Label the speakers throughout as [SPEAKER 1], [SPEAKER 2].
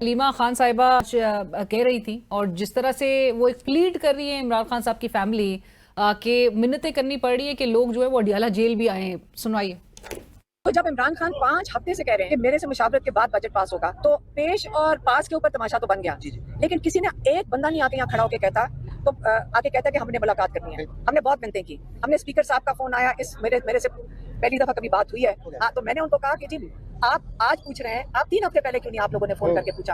[SPEAKER 1] हलीमा खान साहिबा कह रही थी और जिस तरह से वो एक प्लीड कर रही है इमरान खान साहब की फैमिली के मिन्नतें करनी पड़ रही है कि लोग जो है वो अडियाला जेल भी आए। सुनवाइए।
[SPEAKER 2] तो जब इमरान खान 5 हफ्ते से कह रहे हैं कि मेरे से मुशावरत के बाद बजट पास होगा, तो पेश और पास के ऊपर तमाशा तो बन गया। लेकिन किसी ने एक बंदा नहीं आके यहाँ खड़ा होकर कहता, तो आके कहता कि हमने मुलाकात करनी है। हमने बहुत मिन्नतें की, हमने स्पीकर साहब का फोन आया, इस मेरे से पहली दफा कभी बात हुई है। तो मैंने उनको कहा कि जी आप आज पूछ रहे हैं, आप 3 हफ्ते पहले क्यों नहीं आप लोगों ने फोन करके पूछा?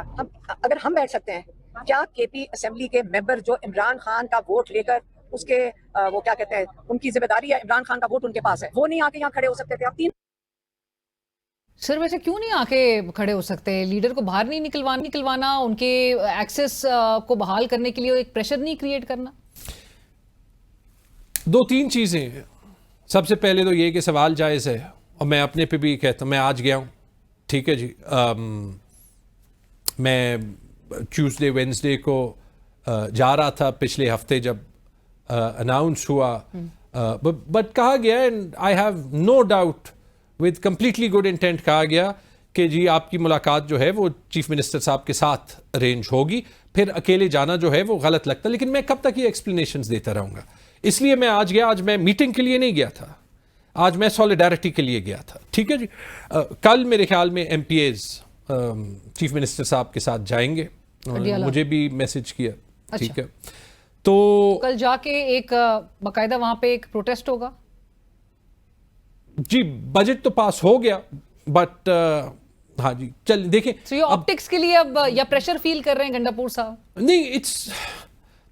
[SPEAKER 2] अगर हम बैठ सकते हैं, क्या केपी असेंबली के मेंबर जो इमरान खान का वोट लेकर उसके वो क्या कहते हैं, उनकी जिम्मेदारी है, इमरान खान का वोट उनके पास है, वो नहीं आके यहाँ खड़े हो सकते थे? आप 3
[SPEAKER 1] सर वैसे क्यों नहीं आके खड़े हो सकते? लीडर को बाहर नहीं निकलवाना, उनके एक्सेस को बहाल करने के लिए एक प्रेशर नहीं क्रिएट करना?
[SPEAKER 3] 2-3 चीजें हैं। सबसे पहले तो ये कि सवाल जायज है और मैं अपने पे भी कहता हूँ। मैं आज गया हूँ, ठीक है जी, मैं ट्यूसडे वेंसडे को जा रहा था पिछले हफ्ते जब अनाउंस हुआ, बट कहा गया, and I have no doubt with completely good intent, कहा गया कि जी आपकी मुलाकात जो है वो चीफ मिनिस्टर साहब के साथ अरेंज होगी, फिर अकेले जाना जो है वो गलत लगता। लेकिन मैं कब तक ये एक्सप्लेनेशंस देता रहूँगा? इसलिए मैं आज गया। आज मैं मीटिंग के लिए नहीं गया था, आज मैं सॉलिडारिटी के लिए गया था, ठीक है जी। कल मेरे ख्याल में MPAs चीफ मिनिस्टर साहब के साथ जाएंगे, मुझे भी मैसेज किया, ठीक है। तो
[SPEAKER 1] कल जाके एक बाकायदा वहां पे एक प्रोटेस्ट होगा?
[SPEAKER 3] जी बजट तो पास हो गया, बट हाँ जी चल देखें।
[SPEAKER 1] तो ये ऑप्टिक्स के लिए अब या प्रेशर फील कर रहे हैं गंडापुर साहब?
[SPEAKER 3] नहीं,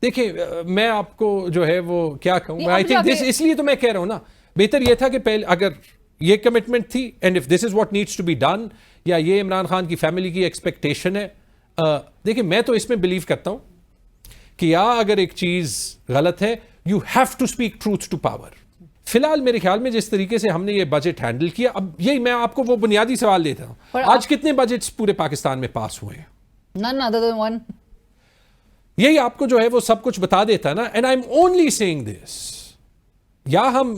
[SPEAKER 3] देखिए मैं आपको जो है वो क्या कहूँ, आई थिंक दिस, इसलिए तो मैं कह रहा हूँ ना, बेहतर यह था कि पहले अगर ये कमिटमेंट थी and if this is what needs to be done, या ये इमरान खान की फैमिली की एक्सपेक्टेशन है। देखिए मैं तो इसमें बिलीव करता हूँ कि या अगर एक चीज गलत है, you have to speak truth to power. फिलहाल मेरे ख्याल में जिस तरीके से हमने ये बजट हैंडल किया, अब यही मैं आपको वो बुनियादी सवाल देता हूं, आज कितने बजट्स पूरे पाकिस्तान में पास हुए हैं?
[SPEAKER 1] None other than one.
[SPEAKER 3] यही आपको जो है वो सब कुछ बता देता है ना। And I am only saying this, या हम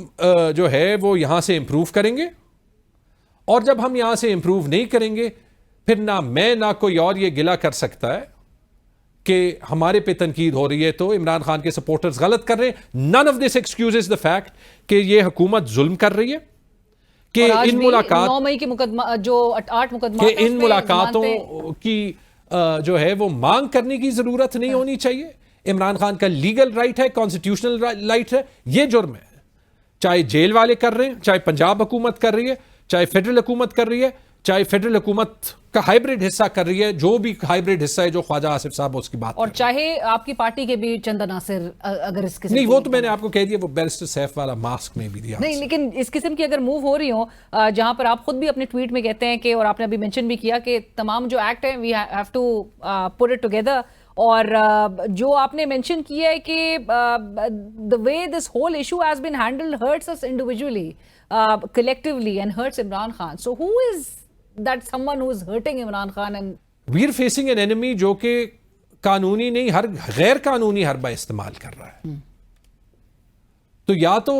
[SPEAKER 3] जो है वो यहां से इंप्रूव करेंगे, और जब हम यहां से इंप्रूव नहीं करेंगे, फिर ना मैं ना कोई और ये गिला कर सकता है कि हमारे पे तनकीद हो रही है तो इमरान खान के सपोर्टर्स गलत कर रहे हैं। None of this excuses the fact कि ये हुकूमत जुल्म कर रही है, कि इन मुलाकात
[SPEAKER 1] 9 मई के मुकदमा, जो 8 मुकदमा,
[SPEAKER 3] कि इन मुलाकातों की जो है वो मांग करने की जरूरत नहीं होनी चाहिए। इमरान खान का लीगल राइट है, कॉन्स्टिट्यूशनल राइट है, ये जुर्म है। चाहे जेल वाले कर रहे हैं, चाहे पंजाब हुकूमत कर रही है, चाहे फेडरल हुकूमत कर रही है, चाहे फेडरल हुकूमत का हाइब्रिड हिस्सा कर रही है, जो भी हाइब्रिड हिस्सा है जो ख्वाजा आसिफ साहब उसकी बात,
[SPEAKER 1] और चाहे आपकी पार्टी के भी चंद नासिर, अगर इस किस्म
[SPEAKER 3] नहीं, वो तो मैंने आपको कह दिया, वो बैरिस्टर सैफ वाला मास्क में भी दिया
[SPEAKER 1] नहीं, लेकिन इस किस्म की अगर मूव हो रही हो, जहां पर आप खुद भी अपने ट्वीट में कहते हैं कि, और आपने अभी मेंशन भी किया कि तमाम जो एक्ट है we have to put it together, और जो आपने मेंशन किया है कि the way this whole issue has been handled hurts us individually, collectively, and hurts Imran Khan. So who is that someone who is hurting Imran Khan? And
[SPEAKER 3] we are facing an enemy जो कि कानूनी नहीं, हर गैर कानूनी हरबा इस्तेमाल कर रहा है। तो या तो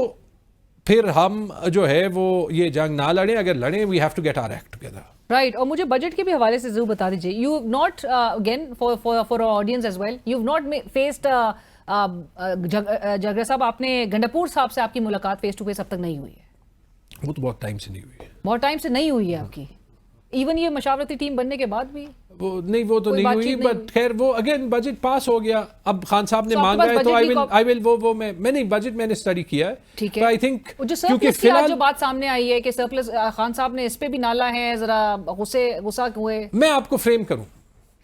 [SPEAKER 3] फिर हम जो है वो ये जंग ना लड़ें, अगर लड़ें we have to get our act together.
[SPEAKER 1] Right. और मुझे बजट के भी हवाले से जरूर बता दीजिए, you not again for audience as well, you not faced Jhagra साहब, आपने गंडापुर साहब से आपकी मुलाकात फेस टू फेस अब तक नहीं हुई है?
[SPEAKER 3] वो तो बहुत टाइम से नहीं हुई है।
[SPEAKER 1] बहुत टाइम से नहीं हुई है आपकी? इवन ये मशावरती टीम बनने के बाद भी
[SPEAKER 3] वो नहीं, वो तो नहीं हुई, बट खैर वो अगेन बजट पास हो गया, अब खान साहब ने मांगा है तो आई विल वो मैं नहीं, बजट मैंने स्टडी किया है,
[SPEAKER 1] ठीक है।
[SPEAKER 3] आई थिंक
[SPEAKER 1] क्योंकि फिलहाल जो बात सामने आई है कि सरप्लस खान साहब ने इस पे भी नाला है, जरा गुस्सा हुए।
[SPEAKER 3] मैं आपको फ्रेम करूं,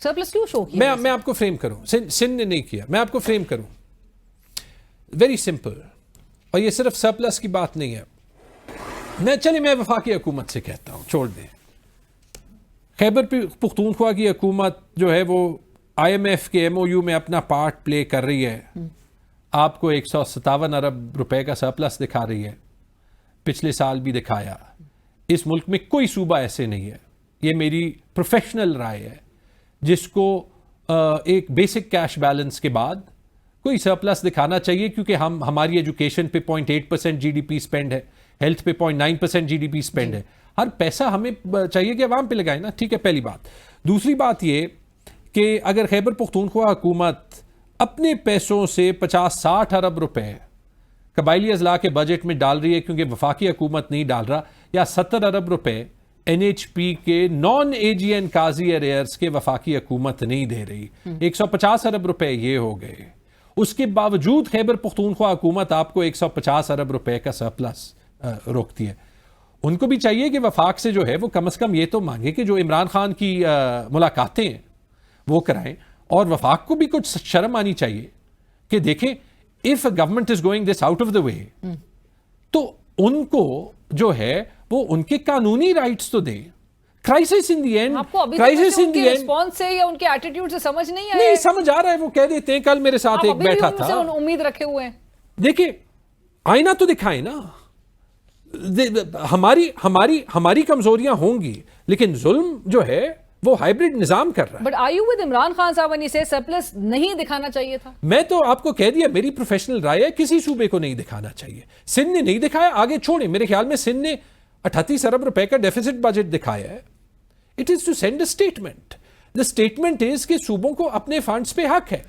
[SPEAKER 1] सरप्लस क्यों शो किया?
[SPEAKER 3] मैं आपको फ्रेम करूं, सिंध ने नहीं किया, मैं आपको फ्रेम करूं, वेरी सिंपल। और ये सिर्फ सरप्लस की बात नहीं है, मैं वफाकी हुकूमत से कहता हूं, छोड़ दें। खैबर पुख्तूनख्वा की हुकूमत जो है वो IMF के MOU में अपना पार्ट प्ले कर रही है, आपको 157 अरब रुपए का सरप्लस दिखा रही है, पिछले साल भी दिखाया। इस मुल्क में कोई सूबा ऐसे नहीं है, ये मेरी प्रोफेशनल राय है, जिसको एक बेसिक कैश बैलेंस के बाद कोई सरप्लस दिखाना चाहिए, क्योंकि हमारी एजुकेशन पे 0.8% GDP स्पेंड है, हेल्थ पे 0.9% GDP स्पेंड है। हर पैसा हमें चाहिए कि अवाम पे लगाए ना, ठीक है, पहली बात। दूसरी बात ये कि अगर खैबर पख्तूनख्वा हुकूमत अपने पैसों से 50-60 अरब रुपए कबायली अजला के बजट में डाल रही है क्योंकि वफाकी हुकूमत नहीं डाल रहा, या 70 अरब रुपए NHP के नॉन AGN काजी एरियर्स के वफाकी हुकूमत नहीं दे रही, 150 अरब रुपए ये हो गए। उसके बावजूद खैबर पख्तूनख्वा हुकूमत आपको 150 अरब रुपए का सरप्लस रोकती है। उनको भी चाहिए कि वफाक से जो है वो कम से कम ये तो मांगे कि जो इमरान खान की मुलाकातें हैं वो कराएं, और वफाक को भी कुछ शर्म आनी चाहिए कि देखें if government is going this out of the way, तो उनको जो है वो उनके कानूनी राइट्स तो दें। क्राइसिस इन द एंड,
[SPEAKER 1] आपको अभी
[SPEAKER 3] crisis in the and
[SPEAKER 1] response से या उनके एटीट्यूड से समझ नहीं आया?
[SPEAKER 3] नहीं समझ आ रहा है, वो कह देते हैं। कल मेरे साथ एक बैठा था,
[SPEAKER 1] उम्मीद रखे हुए हैं।
[SPEAKER 3] देखिए आईना तो दिखाए ना, हमारी कमजोरियां होंगी, लेकिन जुल्म जो है वो हाइब्रिड निजाम कर रहा है।
[SPEAKER 1] But are you with Imran Khan sahab when ही से सरप्लस नहीं दिखाना चाहिए था?
[SPEAKER 3] मैं तो आपको कह दिया, मेरी प्रोफेशनल राय है किसी सूबे को नहीं दिखाना चाहिए। सिंध ने नहीं दिखाया, आगे छोड़े। मेरे ख्याल में सिंध ने 38 अरब रुपए का डेफिसिट बजट दिखाया है। It is to send a statement. The statement is कि सूबों को अपने फंड्स पे हक है।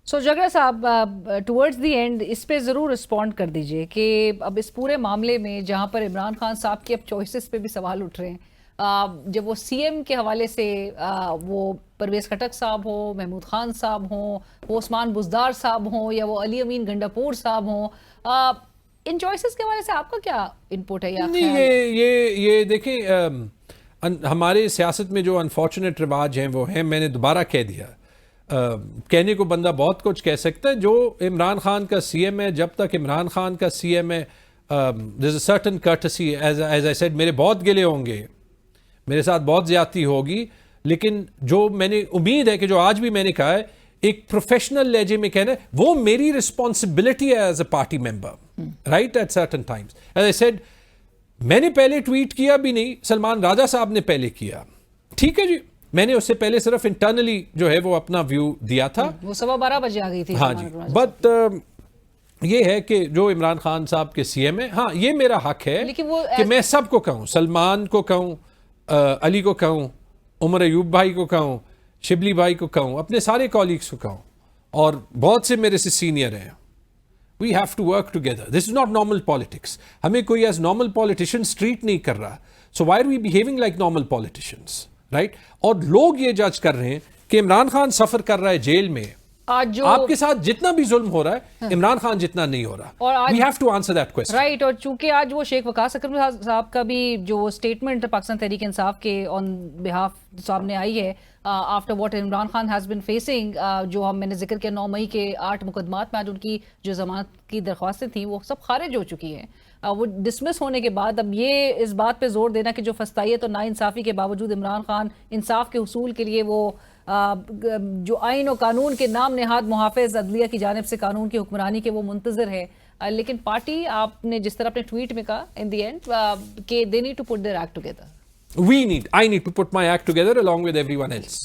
[SPEAKER 1] सो जगरा साहब, टुवर्ड्स द एंड इस पे ज़रूर रिस्पॉन्ड कर दीजिए कि अब इस पूरे मामले में जहां पर इमरान खान साहब की अब चॉइसेस पे भी सवाल उठ रहे हैं, जब वो CM के हवाले से वो परवेज़ खटक साहब हो, महमूद खान साहब हो, वो उस्मान बुज़दार साहब हो, या वो अली अमीन गंडापुर साहब हो, इन चॉइसेस के हवाले से आपका क्या इनपुट है या
[SPEAKER 3] नहीं? ये देखें, हमारे सियासत में जो अनफॉर्चुनेट रिवाज हैं वो हैं, मैंने दोबारा कह दिया। कहने को बंदा बहुत कुछ कह सकता है। जो इमरान खान का CM है, जब तक इमरान खान का CM है, there is a certain courtesy, as I said, मेरे बहुत गिले होंगे, मेरे साथ बहुत ज्यादती होगी, लेकिन जो मैंने उम्मीद है कि जो आज भी मैंने कहा है, एक प्रोफेशनल लहजे में कहना है, वो मेरी रिस्पॉन्सिबिलिटी है as a party member, right, at certain times. As I said, मैंने पहले ट्वीट किया भी नहीं, सलमान राजा साहब ने पहले किया, ठीक है जी। मैंने उससे पहले सिर्फ इंटरनली जो है वो अपना व्यू दिया था।
[SPEAKER 1] वो 12:15 बजे आ गई थी।
[SPEAKER 3] हाँ जी, बट ये है कि जो इमरान खान साहब के CM है, हाँ ये मेरा हक है कि मैं सबको कहूँ, सलमान को कहूँ, अली को कहूँ, उमर अयूब भाई को कहूँ, शिबली भाई को कहूँ, अपने सारे कॉलीग्स को कहूँ, और बहुत से मेरे से सीनियर हैं। We have to work together. This is not normal politics. हमें कोई एज नॉर्मल पॉलिटिशियन ट्रीट नहीं कर रहा, so why are we behaving like normal politicians, right? और लोग ये जज कर रहे हैं कि इमरान खान सफर कर रहा है जेल में,
[SPEAKER 1] आज जो
[SPEAKER 3] आपके साथ जितना भी जुल्म हो रहा है, इमरान खान जितना नहीं हो रहा।
[SPEAKER 1] और
[SPEAKER 3] we have to answer that question,
[SPEAKER 1] right. और चूंकि आज वो शेख वकास अकरम साहब का भी जो स्टेटमेंट पाकिस्तान तहरीक इंसाफ के ऑन बिहाफ सामने आई है, after what Imran Khan has been facing, जो मैंने जिक्र किया 9 मई के 8 मुकदमात में आज उनकी जो जमानत की दरख्वास्तें थी वो सब खारिज हो चुकी हैं। वो डिसमिस होने के बाद अब ये इस बात पे जोर देना कि जो फस्तायत और नाइंसाफ़ी के बावजूद इमरान खान इंसाफ के हुसूल के लिए वो जो आइन और कानून के नाम नेहाद मुहाफ़िज़ अदलिया की जानिब से कानून की हुक्मरानी के वो मुंतज़िर है, लेकिन पार्टी, आपने जिस तरह अपने ट्वीट में कहा इन द एंड कि they need to put their act together,
[SPEAKER 3] I need to put my act together along with everyone else.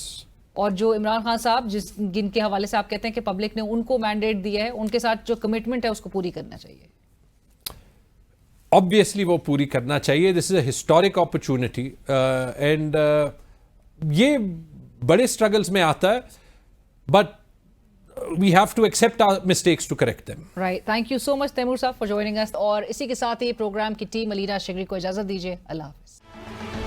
[SPEAKER 1] और जो इमरान खान साहब जिनके हवाले से आप कहते हैं कि पब्लिक ने उनको मैंडेट दिया है, उनके साथ जो कमिटमेंट है उसको पूरी करना चाहिए।
[SPEAKER 3] ऑब्वियसली वो पूरी करना चाहिए। This is a historic opportunity, and ये बड़े स्ट्रगल्स में आता है, but we have to accept our mistakes to correct them.
[SPEAKER 1] Right. Thank you so much Taimur साहब for joining us, और इसी के साथ ही प्रोग्राम की टीम अलीना शिगरी को इजाजत दीजिए। अल्लाह हाफ़िज़।